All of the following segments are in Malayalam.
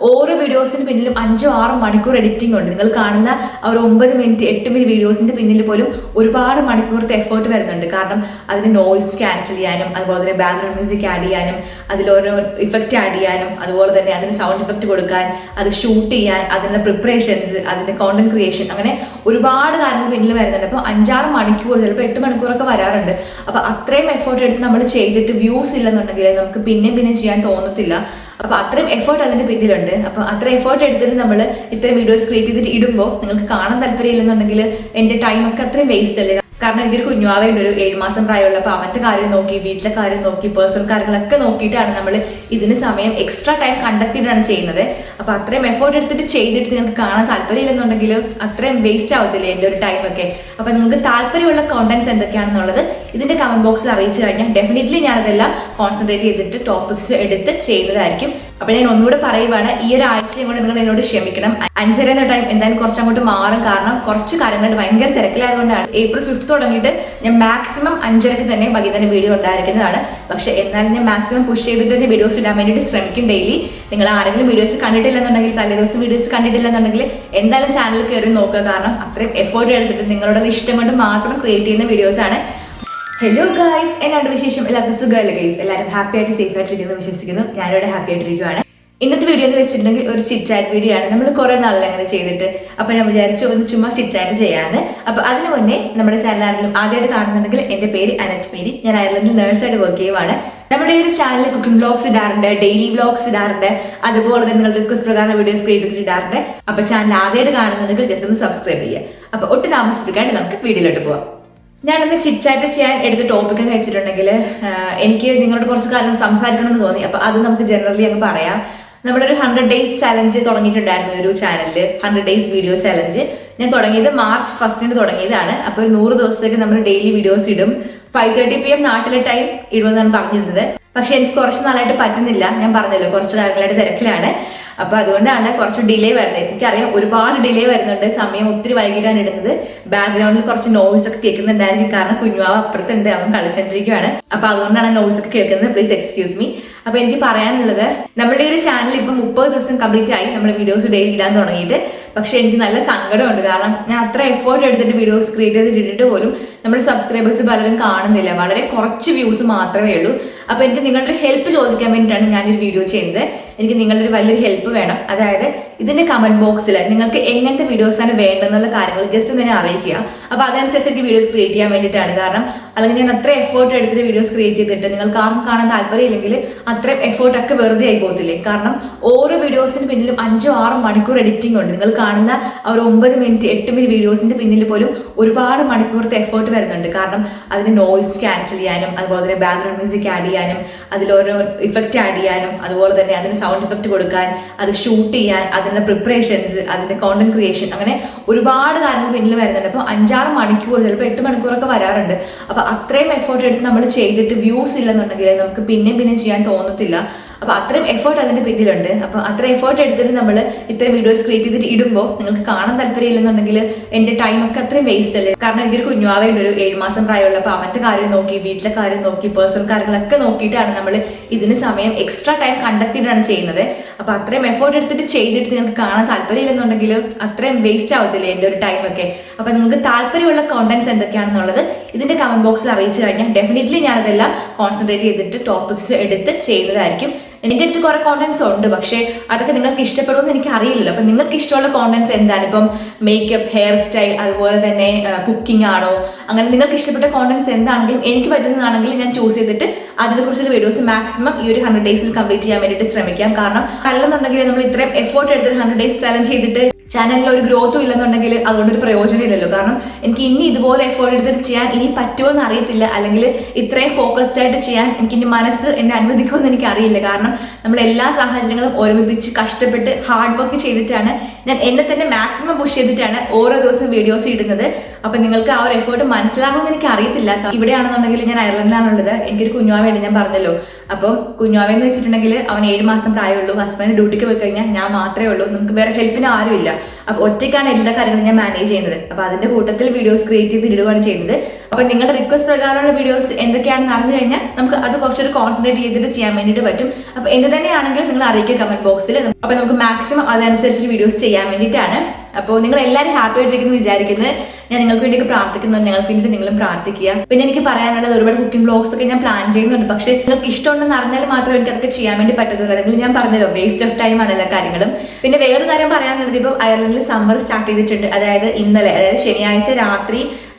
ഓരോ വീഡിയോസിന് പിന്നിലും 5-6 മണിക്കൂർ എഡിറ്റിംഗ് ഉണ്ട്. നിങ്ങൾ കാണുന്ന ഒരു 9 മിനിറ്റ് 8 മിനിറ്റ് വീഡിയോസിന്റെ പിന്നിൽ പോലും ഒരുപാട് മണിക്കൂറത്തെ എഫേർട്ട് വരുന്നുണ്ട്. കാരണം അതിന് നോയിസ് ക്യാൻസൽ ചെയ്യാനും അതുപോലെ തന്നെ ബാക്ക്ഗ്രൗണ്ട് മ്യൂസിക് ആഡ് ചെയ്യാനും അതിലോരോ ഇഫക്റ്റ് ആഡ് ചെയ്യാനും അതുപോലെ തന്നെ അതിന് സൗണ്ട് ഇഫക്റ്റ് കൊടുക്കാൻ, അത് ഷൂട്ട് ചെയ്യാൻ, അതിന്റെ പ്രിപ്പറേഷൻസ്, അതിന്റെ കോണ്ടന്റ് ക്രിയേഷൻ, അങ്ങനെ ഒരുപാട് കാര്യങ്ങൾ പിന്നിൽ വരുന്നുണ്ട്. അപ്പോൾ 5-6 മണിക്കൂർ, ചിലപ്പോൾ 8 മണിക്കൂറൊക്കെ വരാറുണ്ട്. അപ്പോൾ അത്രയും എഫേർട്ട് എടുത്ത് നമ്മൾ ചെയ്തിട്ട് വ്യൂസ് ഇല്ലെന്നുണ്ടെങ്കിൽ നമുക്ക് പിന്നെ ചെയ്യാൻ തോന്നത്തില്ല. അപ്പോൾ അത്രയും എഫേർട്ട് അതിന്റെ പിന്നിലുണ്ട്. അപ്പോൾ അത്രയും എഫേർട്ട് എടുത്തിട്ട് നമ്മൾ ഇത്രയും വീഡിയോസ് ക്രിയേറ്റ് ചെയ്തിട്ട് ഇടുമ്പോൾ നിങ്ങൾക്ക് കാണാൻ താല്പര്യമില്ലെന്നുണ്ടെങ്കിൽ എൻ്റെ ടൈമൊക്കെ അത്രയും വേസ്റ്റ് അല്ലേ. കാരണം എനിക്കൊരു കുഞ്ഞുവാവേണ്ട, ഒരു 7 മാസം പ്രായമുള്ള. അപ്പോൾ അവൻ്റെ കാര്യം നോക്കി, വീട്ടിലെ കാര്യം നോക്കി, പേഴ്സണൽ കാര്യങ്ങളൊക്കെ നോക്കിയിട്ടാണ് നമ്മൾ ഇതിന് സമയം എക്സ്ട്രാ ടൈം കണ്ടെത്തിയിട്ടാണ് ചെയ്യുന്നത്. അപ്പോൾ അത്രയും എഫേർട്ട് എടുത്തിട്ട് ചെയ്തിട്ട് നിങ്ങൾക്ക് കാണാൻ താല്പര്യമില്ലെന്നുണ്ടെങ്കിൽ അത്രയും വേസ്റ്റ് ആവത്തില്ലേ എൻ്റെ ഒരു ടൈമൊക്കെ. അപ്പോൾ നിങ്ങൾക്ക് താല്പര്യമുള്ള കോണ്ടന്റ്സ് എന്തൊക്കെയാണെന്നുള്ളത് ഇതിന്റെ കമന്റ് ബോക്സിൽ അറിയിച്ചു കഴിഞ്ഞാൽ ഡെഫിനറ്റ്ലി ഞാനതെല്ലാം കോൺസെൻട്രേറ്റ് ചെയ്തിട്ട് ടോപ്പിക്സ് എടുത്ത് ചെയ്യുന്നതായിരിക്കും. അപ്പോൾ ഞാൻ ഒന്നുകൂടെ പറയുവാണ്, ഈ ഒരു ആഴ്ചയും കൊണ്ട് നിങ്ങൾ എന്നോട് ക്ഷമിക്കണം. 5:30 എന്ന ടൈം എന്തായാലും കുറച്ചങ്ങോട്ട് മാറും. കാരണം കുറച്ച് കാര്യങ്ങൾ ഭയങ്കര തിരക്കിലായതുകൊണ്ടാണ്. April 5th തുടങ്ങിയിട്ട് ഞാൻ മാക്സിമം 5:30 തന്നെ വൈകുന്നേരം വീഡിയോ ഉണ്ടായിരിക്കുന്നതാണ്. പക്ഷേ എന്നാലും ഞാൻ മാക്സിമം പുഷ് ചെയ്തിട്ട് തന്നെ വീഡിയോസ് ഇടാൻ വേണ്ടിയിട്ട് ശ്രമിക്കും ഡെയിലി. നിങ്ങൾ ആരെങ്കിലും വീഡിയോസ് കണ്ടിട്ടില്ലെന്നുണ്ടെങ്കിൽ, തലേ ദിവസം വീഡിയോസ് കണ്ടിട്ടില്ലെന്നുണ്ടെങ്കിൽ എന്തായാലും ചാനൽ കയറി നോക്കുക. കാരണം അത്രയും എഫേർട്ട് എടുത്തിട്ട് നിങ്ങളുടെ ഇഷ്ടം കൊണ്ട് മാത്രം ക്രിയേറ്റ് ചെയ്യുന്ന വീഡിയോസ് ആണ്. ഹലോ ഗൈസ്, എന്നാണ് വിശേഷം? എല്ലാവർക്കും സുഖമല്ലേ ഗൈസ്? എല്ലാവരും ഹാപ്പി ആയിട്ട് സേഫ് ആയിട്ടിരിക്കുന്നു വിശ്വസിക്കുന്നു. ഞാനിവിടെ ഹാപ്പി ആയിട്ടിരിക്കുകയാണ്. ഇന്നത്തെ വീഡിയോ എന്ന് വെച്ചിട്ടുണ്ടെങ്കിൽ ഒരു ചിറ്റ് വീഡിയോ ആണ്. നമ്മൾ കുറേ നാളിൽ അങ്ങനെ ചെയ്തിട്ട്, അപ്പോൾ ഞാൻ വിചാരിച്ചു ഒന്ന് ചുമ്മാ ചിറ്റ് ചെയ്യാന്ന്. അപ്പോൾ അതിന് മുന്നേ നമ്മുടെ ചാനൽ ആണെങ്കിലും ആദ്യമായിട്ട് കാണുന്നുണ്ടെങ്കിൽ എൻ്റെ പേര് അനറ്റ് മേരി. ഞാൻ അയർലൻഡിൽ നേഴ്സായിട്ട് വർക്ക് ചെയ്യുവാണ്. നമ്മുടെ ഈ ഒരു ചാനലിൽ കുക്കിംഗ് വ്ലോഗ്സ് ഇടാറുണ്ട്, ഡെയിലി വ്ലോഗ്സ് ഇടാറുണ്ട്, അതുപോലെ തന്നെ നിങ്ങളുടെ റിക്വസ്റ്റ് പ്രകാരം വീഡിയോസ് ക്രിയേറ്റ് ചെയ്തിട്ട് ഇടാറുണ്ട്. അപ്പോൾ ചാനൽ ആദ്യമായിട്ട് കാണുന്നുണ്ടെങ്കിൽ ജസ്റ്റ് ഒന്ന് സബ്സ്ക്രൈബ് ചെയ്യുക. അപ്പോൾ ഒട്ടും താമസിപ്പിക്കാണ്ട് നമുക്ക് വീഡിയോയിലോട്ട് പോവാം. ഞാനൊന്ന് ചിറ്റായിട്ട് ചെയ്യാൻ എടുത്ത ടോപ്പിക് എന്ന് വെച്ചിട്ടുണ്ടെങ്കിൽ, എനിക്ക് നിങ്ങളോട് കുറച്ച് കാര്യങ്ങൾ സംസാരിക്കണമെന്ന് തോന്നി. അപ്പോൾ അത് നമുക്ക് ജനറലി അങ്ങ് പറയാം. നമ്മളൊരു 100 days ചലഞ്ച് തുടങ്ങിയിട്ടുണ്ടായിരുന്നു ഒരു ചാനലിൽ. 100 days വീഡിയോ ചലഞ്ച് ഞാൻ തുടങ്ങിയത് March 1st തുടങ്ങിയതാണ്. അപ്പോൾ ഒരു 100 ദിവസത്തേക്ക് നമ്മൾ ഡെയിലി വീഡിയോസ് ഇടും. 5:30 PM നാട്ടിലെ ടൈം ഇടുമെന്നാണ് പറഞ്ഞിരുന്നത്. പക്ഷെ എനിക്ക് കുറച്ച് നാളായിട്ട് പറ്റുന്നില്ല. ഞാൻ പറഞ്ഞല്ലോ, കുറച്ച് കാര്യങ്ങളായിട്ട് തിരക്കിലാണ്. അപ്പോൾ അതുകൊണ്ടാണ് കുറച്ച് ഡിലേ വരുന്നത്. എനിക്കറിയാം ഒരുപാട് ഡിലേ വരുന്നുണ്ട്. സമയം ഒത്തിരി വൈകിട്ടാണ് ഇടുന്നത്. ബാക്ക്ഗ്രൗണ്ടിൽ കുറച്ച് നോയ്സ് ഒക്കെ കേൾക്കുന്നുണ്ടായിരിക്കും. കാരണം കുഞ്ഞുവാവ് അപ്പുറത്തുണ്ട്, അവൻ കളിച്ചോണ്ടിരിക്കുകയാണ്. അപ്പോൾ അതുകൊണ്ടാണ് നോയ്സ് ഒക്കെ കേൾക്കുന്നത്. Please excuse me. അപ്പോൾ എനിക്ക് പറയാനുള്ളത്, നമ്മുടെ ഈ ഒരു ചാനൽ ഇപ്പം 30 ദിവസം കംപ്ലീറ്റ് ആയി നമ്മൾ വീഡിയോസ് ഡെയിലി ഇടാൻ തുടങ്ങിയിട്ട്. പക്ഷെ എനിക്ക് നല്ല സങ്കടമുണ്ട്. കാരണം ഞാൻ അത്ര എഫേർട്ട് എടുത്തിട്ട് വീഡിയോസ് ക്രിയേറ്റ് ചെയ്തിട്ട് ഇട്ടിട്ട് പോലും നമ്മുടെ സബ്സ്ക്രൈബേഴ്സ് പലരും കാണുന്നില്ല. വളരെ കുറച്ച് വ്യൂസ് മാത്രമേ ഉള്ളൂ. അപ്പോൾ എനിക്ക് നിങ്ങളുടെ ഹെൽപ്പ് ചോദിക്കാൻ വേണ്ടിയിട്ടാണ് ഞാനൊരു വീഡിയോ ചെയ്യുന്നത്. എനിക്ക് നിങ്ങളുടെ ഒരു വലിയൊരു ഹെൽപ്പ് വേണം. അതായത് ഇതിന്റെ കമന്റ് ബോക്സിൽ നിങ്ങൾക്ക് എങ്ങനത്തെ വീഡിയോസാണ് വേണ്ടതെന്നുള്ള കാര്യങ്ങൾ ജസ്റ്റ് ഒന്ന് അറിയിക്കുക. അപ്പോൾ അതനുസരിച്ച് എനിക്ക് വീഡിയോസ് ക്രിയേറ്റ് ചെയ്യാൻ വേണ്ടിയിട്ടാണ്. കാരണം അല്ലെങ്കിൽ ഞാൻ അത്ര എഫേർട്ട് എടുത്തിട്ട് വീഡിയോസ് ക്രിയേറ്റ് ചെയ്തിട്ട് നിങ്ങൾക്ക് ആർക്കും കാണാൻ താല്പര്യമില്ലെങ്കിൽ അത്രയും എഫേർട്ടൊക്കെ വെറുതെ ആയി പോകത്തില്ലേ. കാരണം ഓരോ വീഡിയോസിന് പിന്നിലും 5-6 മണിക്കൂർ എഡിറ്റിംഗ് ഉണ്ട്. നിങ്ങൾ കാണുന്ന ഒരു 9 മിനിറ്റ് 8 മിനിറ്റ് വീഡിയോസിന്റെ പിന്നിൽ പോലും ഒരുപാട് മണിക്കൂറത്തെ എഫേർട്ട് വരുന്നുണ്ട്. കാരണം അതിന് നോയിസ് ക്യാൻസൽ ചെയ്യാനും അതുപോലെ തന്നെ ബാക്ക്ഗ്രൗണ്ട് മ്യൂസിക് ആഡ് ചെയ്യാനും അതിലോരോ ഇഫക്റ്റ് ആഡ് ചെയ്യാനും അതുപോലെ തന്നെ അതിന് സൗണ്ട് ഇഫക്റ്റ് കൊടുക്കാൻ, അത് ഷൂട്ട് ചെയ്യാൻ, അതിന്റെ പ്രിപ്പറേഷൻസ്, അതിന്റെ കോണ്ടന്റ് ക്രിയേഷൻ, അങ്ങനെ ഒരുപാട് കാര്യങ്ങൾ പിന്നിൽ വരുന്നുണ്ട്. അപ്പോൾ 5-6 മണിക്കൂർ, ചിലപ്പോൾ 8 മണിക്കൂറൊക്കെ വരാറുണ്ട്. അപ്പോൾ അത്രയും എഫേർട്ട് എടുത്ത് നമ്മൾ ചെയ്തിട്ട് വ്യൂസ് ഇല്ലെന്നുണ്ടെങ്കിൽ നമുക്ക് പിന്നെ ചെയ്യാൻ തോന്നത്തില്ല. അപ്പോൾ അത്രയും എഫേർട്ട് അതിന്റെ പിന്നിലുണ്ട്. അപ്പോൾ അത്രയും എഫേർട്ട് എടുത്തിട്ട് നമ്മൾ ഇത്രയും വീഡിയോസ് ക്രിയേറ്റ് ചെയ്തിട്ട് ഇടുമ്പോൾ നിങ്ങൾക്ക് കാണാൻ താല്പര്യമില്ലെന്നുണ്ടെങ്കിൽ എൻ്റെ ടൈമൊക്കെ അത്രയും വേസ്റ്റ് അല്ലേ. കാരണം എനിക്കൊരു കുഞ്ഞുവാവേണ്ട, ഒരു 7 മാസം പ്രായമുള്ള. അപ്പോൾ അവൻ്റെ കാര്യം നോക്കി, വീട്ടിലെ കാര്യം നോക്കി, പേഴ്സണൽ കാര്യങ്ങളൊക്കെ നോക്കിയിട്ടാണ് നമ്മൾ ഇതിന് സമയം എക്സ്ട്രാ ടൈം കണ്ടെത്തിയിട്ടാണ് ചെയ്യുന്നത്. അപ്പോൾ അത്രയും എഫേർട്ട് എടുത്തിട്ട് ചെയ്തിട്ട് നിങ്ങൾക്ക് കാണാൻ താല്പര്യമില്ലെന്നുണ്ടെങ്കിൽ അത്രയും വേസ്റ്റ് ആവത്തില്ലേ എൻ്റെ ഒരു ടൈമൊക്കെ. അപ്പോൾ നിങ്ങൾക്ക് താല്പര്യമുള്ള കോണ്ടന്റ്സ് എന്തൊക്കെയാണെന്നുള്ളത് ഇതിന്റെ കമന്റ് ബോക്സിൽ അറിയിച്ചു കഴിഞ്ഞാൽ ഡെഫിനറ്റ്ലി ഞാനതെല്ലാം കോൺസെൻട്രേറ്റ് ചെയ്തിട്ട് ടോപ്പിക്സ് എടുത്ത് ചെയ്യുന്നതായിരിക്കും. എൻ്റെ അടുത്ത് കുറെ കോണ്ടന്റ്സ് ഉണ്ട്, പക്ഷേ അതൊക്കെ നിങ്ങൾക്ക് ഇഷ്ടപ്പെടുമെന്ന് എനിക്ക് അറിയില്ലല്ലോ. അപ്പം നിങ്ങൾക്ക് ഇഷ്ടമുള്ള കോണ്ടന്റ്സ് എന്താണ്? ഇപ്പം മേക്കപ്പ്, ഹെയർ സ്റ്റൈൽ, അതുപോലെ തന്നെ കുക്കിംഗ് ആണോ? അങ്ങനെ നിങ്ങൾക്ക് ഇഷ്ടപ്പെട്ട കോണ്ടന്റ്സ് എന്താണെങ്കിലും എനിക്ക് പറ്റുന്നതാണെങ്കിൽ ഞാൻ ചൂസ് ചെയ്തിട്ട് അതിനെക്കുറിച്ചുള്ള വീഡിയോസ് മാക്സിമം ഈ ഒരു 100 days കംപ്ലീറ്റ് ചെയ്യാൻ വേണ്ടിയിട്ട് ശ്രമിക്കാം. കാരണം അല്ലെന്നുണ്ടെങ്കിൽ നമ്മൾ ഇത്രയും എഫേർട്ട് എടുത്തിട്ട് 100 days ചലഞ്ച് ചെയ്തിട്ട് ചാനലിൽ ഒരു ഗ്രോത്തും ഇല്ലെന്നുണ്ടെങ്കിൽ അതുകൊണ്ടൊരു പ്രയോജനം ഇല്ലല്ലോ. കാരണം എനിക്ക് ഇനി ഇതുപോലെ എഫേർട്ട് എടുത്തിട്ട് ചെയ്യാൻ ഇനി പറ്റുമോ എന്ന് അറിയത്തില്ല. അല്ലെങ്കിൽ ഇത്രയും ഫോക്കസ്ഡ് ആയിട്ട് ചെയ്യാൻ എനിക്ക് ഇനി മനസ്സ് എന്നെ അനുവദിക്കുമെന്ന് എനിക്ക് അറിയില്ല. കാരണം നമ്മൾ എല്ലാ സാഹചര്യങ്ങളും ഒരുമിപ്പിച്ച് കഷ്ടപ്പെട്ട് ഹാർഡ് വർക്ക് ചെയ്തിട്ടാണ് ഞാൻ എന്നെ തന്നെ മാക്സിമം പുഷ് ചെയ്തിട്ടാണ് ഓരോ ദിവസവും വീഡിയോസ് ഇടുന്നത്. അപ്പം നിങ്ങൾക്ക് ആ ഒരു എഫേർട്ട് മനസ്സിലാകുമെന്ന് എനിക്ക് അറിയത്തില്ല. ഇവിടെയാണെന്നുണ്ടെങ്കിൽ ഞാൻ അയർലൻഡിലാണുള്ളത്. എനിക്കൊരു കുഞ്ഞുവാവ കുഞ്ഞുവാവയുണ്ട്, ഞാൻ പറഞ്ഞല്ലോ. അപ്പം കുഞ്ഞുവാവെന്ന് വെച്ചിട്ടുണ്ടെങ്കിൽ അവൻ 7 മാസം പ്രായമുള്ളൂ. ഹസ്ബൻഡ് ഡ്യൂട്ടിക്ക് പോയി കഴിഞ്ഞാൽ ഞാൻ മാത്രമേ ഉള്ളൂ. നമുക്ക് വേറെ ഹെൽപ്പിന് ആരുമില്ല. അപ്പോൾ ഒറ്റയ്ക്കാണ് എല്ലാ കാര്യങ്ങളും ഞാൻ മാനേജ് ചെയ്യുന്നത്. അപ്പോൾ അതിന്റെ കൂട്ടത്തിൽ വീഡിയോസ് ക്രിയേറ്റ് ചെയ്ത് ഇടുകയാണ് ചെയ്യുന്നത്. അപ്പോൾ നിങ്ങളുടെ റിക്വസ്റ്റ് പ്രകാരമുള്ള വീഡിയോസ് എന്തൊക്കെയാണെന്ന് അറിഞ്ഞു കഴിഞ്ഞാൽ നമുക്ക് അത് കുറച്ചൊരു കോൺസെൻട്രേറ്റ് ചെയ്തിട്ട് ചെയ്യാൻ വേണ്ടിയിട്ട് പറ്റും. അപ്പോൾ എന്ത് തന്നെയാണെങ്കിലും നിങ്ങൾ അറിയിക്കുക കമന്റ് ബോക്സിൽ. അപ്പോൾ നമുക്ക് മാക്സിമം അതനുസരിച്ചിട്ട് വീഡിയോസ് ചെയ്യാൻ വേണ്ടിയിട്ടാണ്. അപ്പോൾ നിങ്ങൾ എല്ലാവരും ഹാപ്പി ആയിട്ടിരിക്കുന്നു വിചാരിക്കുന്നത്. ഞാൻ നിങ്ങൾക്ക് വേണ്ടിയൊക്കെ പ്രാർത്ഥിക്കുന്നുണ്ട്, ഞങ്ങൾക്ക് വേണ്ടിയിട്ട് നിങ്ങളും പ്രാർത്ഥിക്കുക. പിന്നെ എനിക്ക് പറയാനുള്ളത് ഒരുപാട് കുക്കിംഗ് വ്ലോഗ്സ് ഒക്കെ ഞാൻ പ്ലാൻ ചെയ്യുന്നുണ്ട്. പക്ഷേ നിങ്ങൾക്ക് ഇഷ്ടമുണ്ടെന്ന് അറിഞ്ഞാൽ മാത്രമേ എനിക്ക് അതൊക്കെ ചെയ്യാൻ വേണ്ടി പറ്റത്തുള്ളൂ. അല്ലെങ്കിൽ ഞാൻ പറഞ്ഞല്ലോ വേസ്റ്റ് ഓഫ് ടൈം ആണ് എല്ലാ കാര്യങ്ങളും. പിന്നെ വേറൊരു കാര്യം പറയാനുള്ളത്, ഇപ്പോൾ അയർലൻഡിൽ സമ്മർ സ്റ്റാർട്ട് ചെയ്തിട്ടുണ്ട്. അതായത് ഇന്നലെ, അതായത് ശനിയാഴ്ച രാത്രി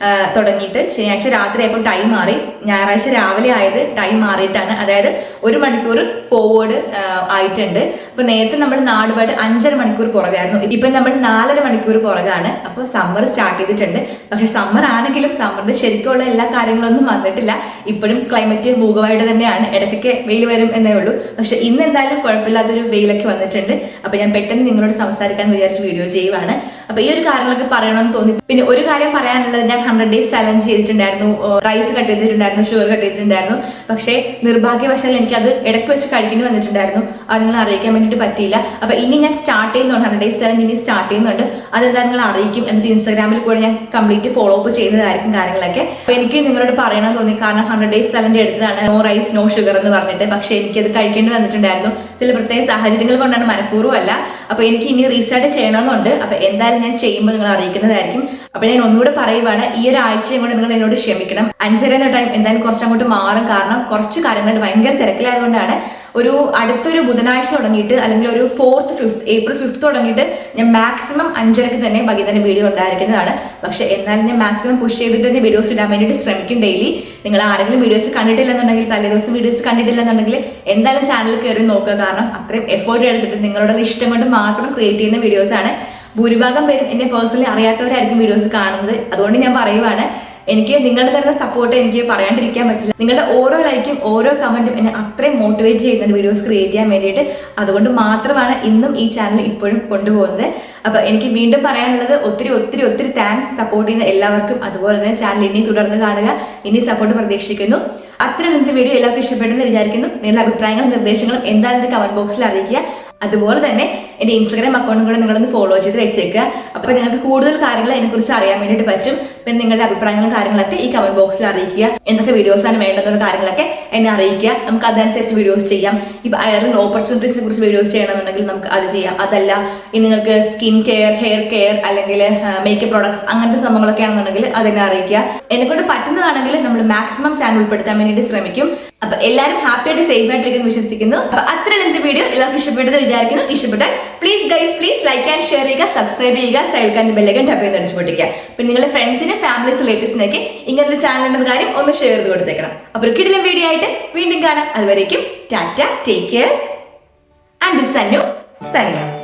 തുടങ്ങിയിട്ട് ശനിയാഴ്ച രാത്രി ആയപ്പോൾ ടൈം മാറി, ഞായറാഴ്ച രാവിലെ ആയത് ടൈം മാറിയിട്ടാണ്. അതായത് 1 മണിക്കൂർ ഫോർവേഡ് ആയിട്ടുണ്ട്. അപ്പൊ നേരത്തെ നമ്മൾ നാടുപാട് 5.5 മണിക്കൂർ പുറകായിരുന്നു. ഇപ്പൊ നമ്മൾ 4.5 മണിക്കൂർ പുറകാണ്. അപ്പോൾ സമ്മർ സ്റ്റാർട്ട് ചെയ്തിട്ടുണ്ട്. പക്ഷെ സമ്മർ ആണെങ്കിലും സമ്മറിന്റെ ശരിക്കുള്ള എല്ലാ കാര്യങ്ങളൊന്നും വന്നിട്ടില്ല. ഇപ്പോഴും ക്ലൈമറ്റ് മൂകമായിട്ട് തന്നെയാണ്. ഇടയ്ക്കൊക്കെ വെയിൽ വരും എന്നേ ഉള്ളൂ. പക്ഷെ ഇന്ന് എന്തായാലും കുഴപ്പമില്ലാത്തൊരു വെയിലൊക്കെ വന്നിട്ടുണ്ട്. അപ്പൊ ഞാൻ പെട്ടെന്ന് നിങ്ങളോട് സംസാരിക്കാൻ വിചാരിച്ച് വീഡിയോ ചെയ്യുവാണ്. അപ്പൊ ഈ ഒരു കാര്യങ്ങളൊക്കെ പറയണമെന്ന് തോന്നി. പിന്നെ ഒരു കാര്യം പറയാനുള്ളത്, ഞാൻ 100 days ചലഞ്ച് ചെയ്തിട്ടുണ്ടായിരുന്നു, റൈസ് കട്ട് ചെയ്തിട്ടുണ്ടായിരുന്നു, ഷുഗർ കട്ട് ചെയ്തിട്ടുണ്ടായിരുന്നു. പക്ഷേ നിർഭാഗ്യവശാൽ എനിക്ക് അത് ഇടയ്ക്ക് വെച്ച് കഴിക്കേണ്ടി വന്നിട്ടുണ്ടായിരുന്നു. അത് നിങ്ങൾ അറിയിക്കാൻ വേണ്ടിയിട്ട് പറ്റിയില്ല. അപ്പൊ ഇനി ഞാൻ സ്റ്റാർട്ട് ചെയ്യുന്നുണ്ട്, 100 days ചലഞ്ച് ഇനി സ്റ്റാർട്ട് ചെയ്യുന്നുണ്ട്. അതെന്താ നിങ്ങൾ അറിയിക്കും. എന്നിട്ട് ഇൻസ്റ്റാഗ്രാമിൽ കൂടെ ഞാൻ കംപ്ലീറ്റ് ഫോളോ അപ്പ് ചെയ്യുന്നതായിരിക്കും കാര്യങ്ങളൊക്കെ. അപ്പൊ എനിക്ക് നിങ്ങളോട് പറയണമെന്ന് തോന്നി. കാരണം 100 days ചലഞ്ച് എടുത്തതാണ്, നോ റൈസ് നോ ഷുഗർ എന്ന് പറഞ്ഞിട്ട്. പക്ഷെ എനിക്കത് കഴിക്കേണ്ടി വന്നിട്ടുണ്ടായിരുന്നു. ചില പ്രത്യേക സാഹചര്യങ്ങൾ കൊണ്ടാണ്, മനഃപൂർവ്വമല്ല. അപ്പൊ എനിക്ക് ഇനി റീസ്റ്റാർട്ട് ചെയ്യണമെന്നുണ്ട്. അപ്പൊ എന്തായാലും ഞാൻ ചെയ്യുമ്പോൾ നിങ്ങൾ അറിയിക്കുന്നതായിരിക്കും. അപ്പൊ ഞാൻ ഒന്നുകൂടെ പറയുവാണ്, ഈ ഒരു ആഴ്ചയും കൊണ്ട് നിങ്ങൾ എന്നോട് ക്ഷമിക്കണം. 5:30 എന്ന ടൈം എന്തായാലും കുറച്ചങ്ങോട്ട് മാറും. കാരണം കുറച്ച് കാര്യങ്ങൾ ഭയങ്കര തിരക്കിലായതുകൊണ്ടാണ്. അടുത്തൊരു ബുധനാഴ്ച തുടങ്ങിയിട്ട്, അല്ലെങ്കിൽ ഒരു 4th 5th April 5th തുടങ്ങിയിട്ട് ഞാൻ മാക്സിമം 5:30 തന്നെ ബാക്കി തന്നെ വീഡിയോ ഉണ്ടായിരിക്കുന്നതാണ്. പക്ഷെ എന്നാലും ഞാൻ മാക്സിമം പുഷ് ചെയ്തിട്ട് തന്നെ വീഡിയോസ് ഇടാൻ വേണ്ടിയിട്ട് ശ്രമിക്കും ഡെയിലി. നിങ്ങൾ ആരെങ്കിലും വീഡിയോസ് കണ്ടിട്ടില്ലെന്നുണ്ടെങ്കിൽ, തലേദിവസം വീഡിയോസ് കണ്ടിട്ടില്ലെന്നുണ്ടെങ്കിൽ എന്തായാലും ചാനൽ കയറി നോക്കുക. കാരണം അത്രയും എഫേർട്ട് എടുത്തിട്ട് നിങ്ങളുടെ ഇഷ്ടം കൊണ്ട് മാത്രം ക്രിയേറ്റ് ചെയ്യുന്ന വീഡിയോസ് ആണ്. ഭൂരിഭാഗം പേരും എന്നെ പേഴ്സണലി അറിയാത്തവരായിരിക്കും വീഡിയോസ് കാണുന്നത്. അതുകൊണ്ട് ഞാൻ പറയുവാണ്, എനിക്ക് നിങ്ങളുടെ തരുന്ന സപ്പോർട്ട് എനിക്ക് പറയാണ്ടിരിക്കാൻ പറ്റില്ല. നിങ്ങളുടെ ഓരോ ലൈക്കും ഓരോ കമന്റും എന്നെ അത്രയും മോട്ടിവേറ്റ് ചെയ്യുന്നുണ്ട് വീഡിയോസ് ക്രിയേറ്റ് ചെയ്യാൻ വേണ്ടിയിട്ട്. അതുകൊണ്ട് മാത്രമാണ് ഇന്നും ഈ ചാനൽ ഇപ്പോഴും കൊണ്ടുപോകുന്നത്. അപ്പൊ എനിക്ക് വീണ്ടും പറയാനുള്ളത്, ഒത്തിരി ഒത്തിരി ഒത്തിരി താങ്ക്സ് സപ്പോർട്ട് ചെയ്യുന്ന എല്ലാവർക്കും. അതുപോലെ തന്നെ ചാനൽ ഇനി തുടർന്ന് കാണുക, ഇനി സപ്പോർട്ട് പ്രതീക്ഷിക്കുന്നു. അത്ര ഇന്നത്തെ വീഡിയോ എല്ലാവർക്കും ഇഷ്ടപ്പെട്ടെന്ന് വിചാരിക്കുന്നു. നിങ്ങളുടെ അഭിപ്രായങ്ങളും നിർദ്ദേശങ്ങളും എന്തായാലും കമന്റ് ബോക്സിൽ അറിയിക്കുക. അതുപോലെ തന്നെ എൻ്റെ ഇൻസ്റ്റാഗ്രാം അക്കൗണ്ടും കൂടെ നിങ്ങളൊന്ന് ഫോളോ ചെയ്ത് വെച്ചേക്കുക. അപ്പോൾ നിങ്ങൾക്ക് കൂടുതൽ കാര്യങ്ങൾ അതിനെക്കുറിച്ച് അറിയാൻ വേണ്ടിയിട്ട് പറ്റും. പിന്നെ നിങ്ങളുടെ അഭിപ്രായങ്ങളും കാര്യങ്ങളൊക്കെ ഈ കമന്റ് ബോക്സിൽ അറിയിക്കുക. എന്തൊക്കെ വീഡിയോസാണ് വേണ്ടതെന്ന കാര്യങ്ങളൊക്കെ എന്നെ അറിയിക്കുക. നമുക്ക് അതനുസരിച്ച് വീഡിയോസ് ചെയ്യാം. ഇപ്പം അയർലൻഡ് ഓപ്പർച്യൂണിറ്റീസിനെ കുറിച്ച് വീഡിയോസ് ചെയ്യണമെന്നുണ്ടെങ്കിൽ നമുക്ക് അത് ചെയ്യാം. അതല്ല ഇനി നിങ്ങൾക്ക് സ്കിൻ കെയർ, ഹെയർ കെയർ, അല്ലെങ്കിൽ മേക്കപ്പ് പ്രോഡക്ട്സ് അങ്ങനത്തെ സംഭവങ്ങളൊക്കെ ആണെന്നുണ്ടെങ്കിൽ അതെന്നെ അറിയിക്കുക. എന്നെക്കൊണ്ട് പറ്റുന്നതാണെങ്കിൽ നമ്മൾ മാക്സിമം ചാനൽ ഉൾപ്പെടുത്താൻ വേണ്ടിയിട്ട് ശ്രമിക്കും. അപ്പൊ എല്ലാവരും ഹാപ്പി ആയിട്ട് സേഫ് ആയിട്ടിരിക്കുന്നു വിശ്വസിക്കുന്നു. അപ്പൊ അത്ര ഇന്നത്തെ വീഡിയോ എല്ലാവർക്കും ഇഷ്ടപ്പെട്ടത് വിചാരിക്കുന്നു. ഇഷ്ടപ്പെട്ടാൽ please guys please like and share ചെയ്യുക, സബ്സ്ക്രൈബ് ചെയ്യുക, സൈഡിൽ ബെല്ലൈക്കൺ ടാപ്പ് ചെയ്ത് അടിച്ചു പൊട്ടിക്കുക. പിന്നെ നിങ്ങളുടെ ഫ്രണ്ട്സിന്, ഫാമിലീസ്, റിലേറ്റീവ്സിനൊക്കെ ഇങ്ങനത്തെ ചാനൽ ഉണ്ടെന്ന കാര്യം ഒന്ന് ഷെയർ ചെയ്ത് കൊടുത്തേക്കണം. അപ്പൊ ഒരു കിടിലൻ വീഡിയോ ആയിട്ട് വീണ്ടും കാണാം. അതുവരേക്കും Tata, take care and this അന്നു സൈനിങ് ഓഫ്.